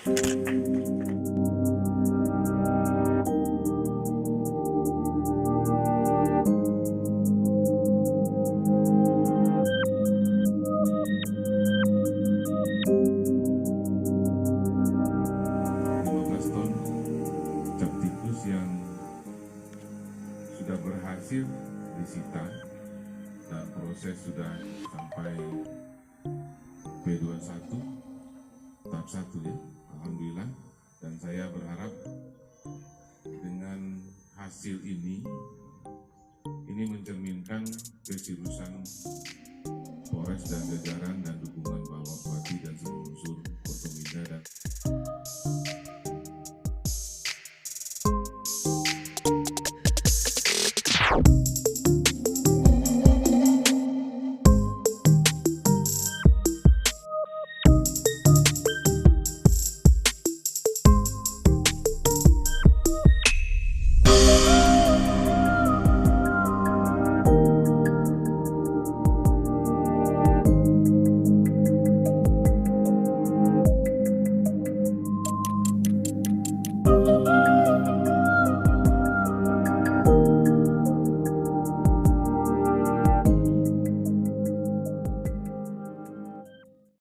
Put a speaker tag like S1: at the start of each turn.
S1: Captikus yang sudah berhasil disita dan proses sudah sampai P21 tahap 1 ya, alhamdulillah. Dan saya berharap dengan hasil ini mencerminkan keseriusan Polres dan jajaran dan dukungan